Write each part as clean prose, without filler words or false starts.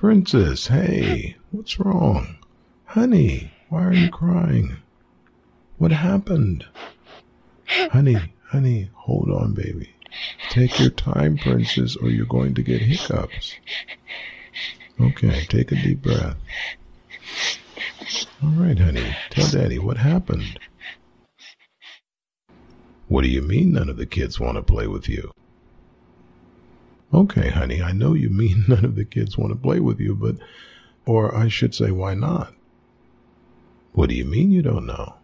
Princess, hey, what's wrong? Honey, why are you crying? What happened? Honey, hold on, baby. Take your time, Princess, or you're going to get hiccups. Okay, take a deep breath. All right, honey, tell Daddy what happened. What do you mean none of the kids want to play with you? Okay, honey, I know you mean none of the kids want to play with you, but, or I should say, why not? What do you mean you don't know?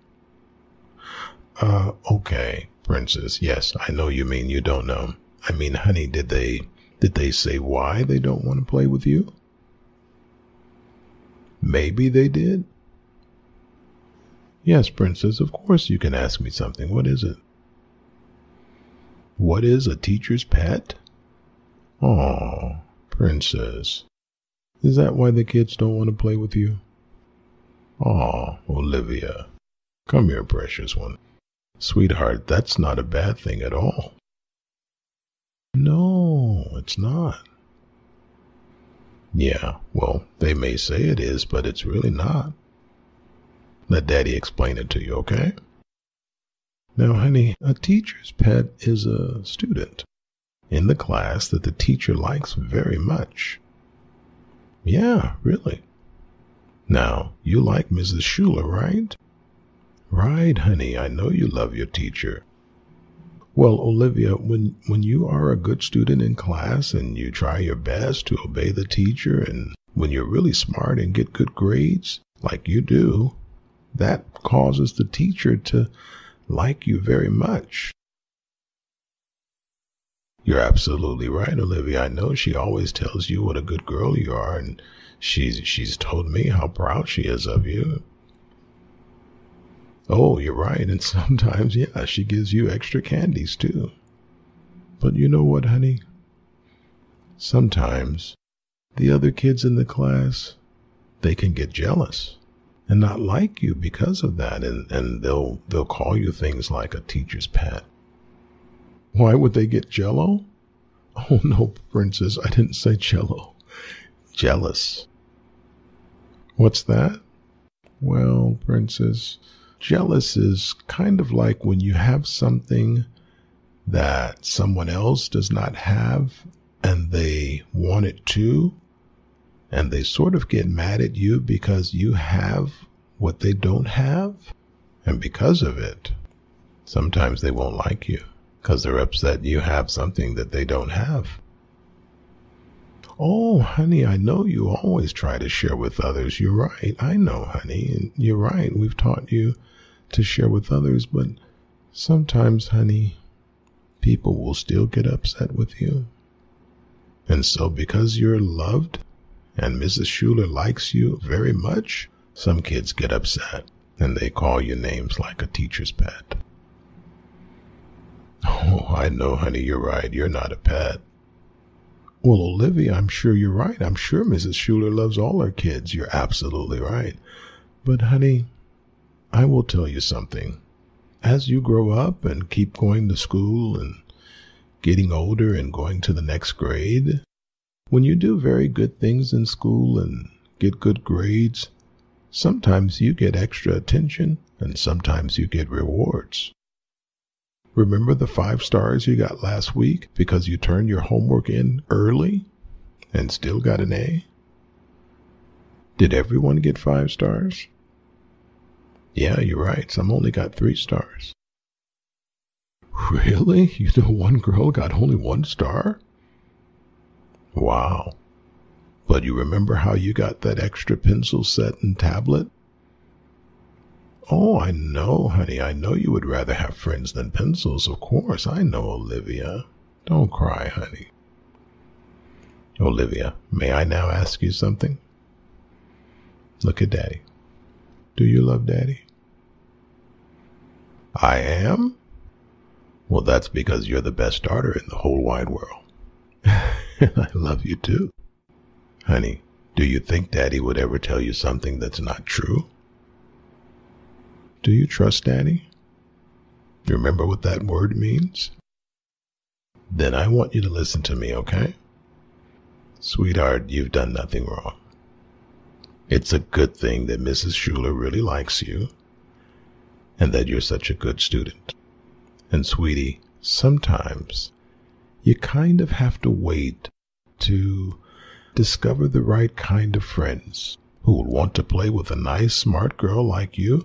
Okay, Princess, yes, I know you mean you don't know. I mean, honey, did they say why they don't want to play with you? Maybe they did? Yes, Princess, of course you can ask me something. What is it? What is a teacher's pet? Oh, Princess, is that why the kids don't want to play with you? Oh, Olivia, come here, precious one. Sweetheart, that's not a bad thing at all. No, it's not. Yeah, well, they may say it is, but it's really not. Let Daddy explain it to you, okay? Now, honey, a teacher's pet is a student in the class that the teacher likes very much. Yeah, really. Now, you like Mrs. Schuler, right? Right, honey, I know you love your teacher. Well, Olivia, when you are a good student in class and you try your best to obey the teacher, and when you're really smart and get good grades, like you do, that causes the teacher to like you very much. You're absolutely right, Olivia. I know she always tells you what a good girl you are, and she's told me how proud she is of you. Oh, you're right, and sometimes, yeah, she gives you extra candies too. But you know what, honey? Sometimes the other kids in the class, they can get jealous and not like you because of that, and they'll call you things like a teacher's pet. Why would they get jello? Oh no, Princess, I didn't say jello. Jealous. What's that? Well, Princess, jealous is kind of like when you have something that someone else does not have and they want it too, and they sort of get mad at you because you have what they don't have, and because of it, sometimes they won't like you because they're upset you have something that they don't have. Oh, honey, I know you always try to share with others. You're right. I know, honey, and you're right. We've taught you to share with others, but sometimes, honey, people will still get upset with you. And so because you're loved and Mrs. Schuler likes you very much, some kids get upset and they call you names like a teacher's pet. Oh, I know, honey, you're right. You're not a pet. Well, Olivia, I'm sure you're right. I'm sure Mrs. Schuler loves all her kids. You're absolutely right. But, honey, I will tell you something. As you grow up and keep going to school and getting older and going to the next grade, when you do very good things in school and get good grades, sometimes you get extra attention and sometimes you get rewards. Remember the 5 stars you got last week because you turned your homework in early and still got an A? Did everyone get 5 stars? Yeah, you're right. Some only got 3 stars. Really? You know one girl got only 1 star? Wow. But you remember how you got that extra pencil set and tablet? Oh, I know, honey. I know you would rather have friends than pencils. Of course, I know, Olivia. Don't cry, honey. Olivia, may I now ask you something? Look at Daddy. Do you love Daddy? I am? Well, that's because you're the best daughter in the whole wide world. And I love you too. Honey, do you think Daddy would ever tell you something that's not true? Do you trust Daddy? You remember what that word means? Then I want you to listen to me, okay? Sweetheart, you've done nothing wrong. It's a good thing that Mrs. Schuler really likes you and that you're such a good student. And sweetie, sometimes you kind of have to wait to discover the right kind of friends who will want to play with a nice, smart girl like you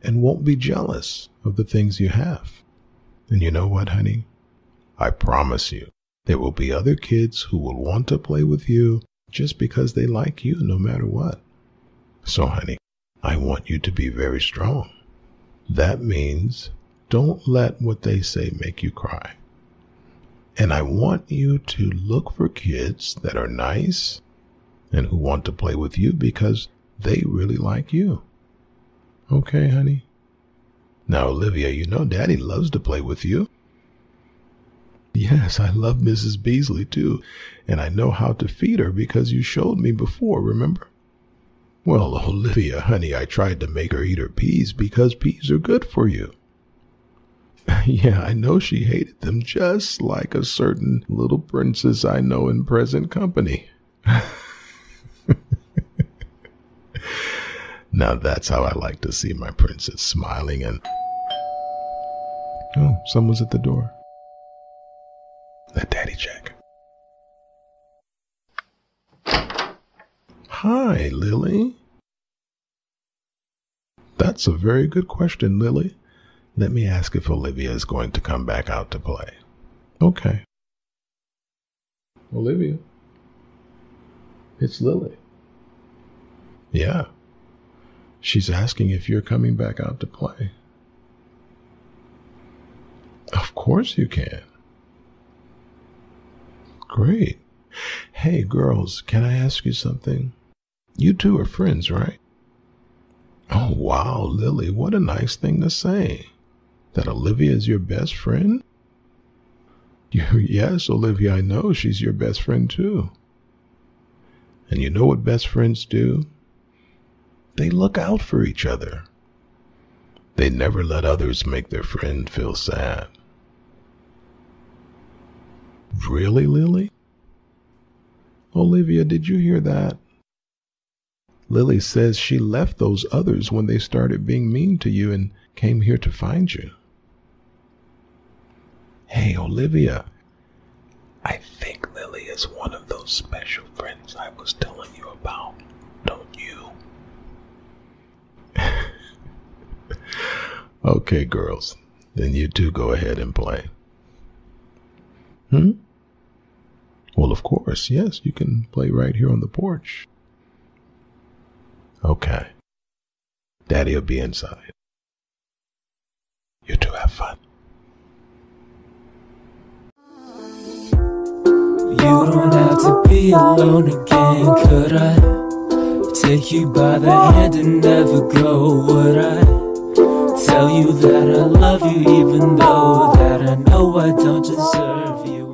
and won't be jealous of the things you have. And you know what, honey? I promise you, there will be other kids who will want to play with you just because they like you no matter what. So, honey, I want you to be very strong. That means don't let what they say make you cry. And I want you to look for kids that are nice and who want to play with you because they really like you. Okay, honey? Now, Olivia, you know Daddy loves to play with you. Yes, I love Mrs. Beasley too, and I know how to feed her because you showed me before, remember? Well, Olivia, honey, I tried to make her eat her peas because peas are good for you. Yeah, I know she hated them just like a certain little princess I know in present company. Now that's how I like to see my princess, smiling and... Oh, someone's at the door. Let Daddy check. Hi, Lily. That's a very good question, Lily. Let me ask if Olivia is going to come back out to play. Okay. Olivia. It's Lily. Yeah. She's asking if you're coming back out to play. Of course you can. Great. Hey, girls, can I ask you something? You two are friends, right? Oh, wow, Lily, what a nice thing to say. That Olivia is your best friend? Yes, Olivia, I know she's your best friend too. And you know what best friends do? They look out for each other. They never let others make their friend feel sad. Really, Lily? Olivia, did you hear that? Lily says she left those others when they started being mean to you and came here to find you. Hey, Olivia, I think Lily is one of those special friends I was telling you about, don't you? Okay, girls, then you two go ahead and play. Well, of course, yes, you can play right here on the porch. Okay. Daddy will be inside. You two have fun. You don't have to be alone again, could I? Take you by the hand and never go, would I? Tell you that I love you even though that I know I don't deserve you.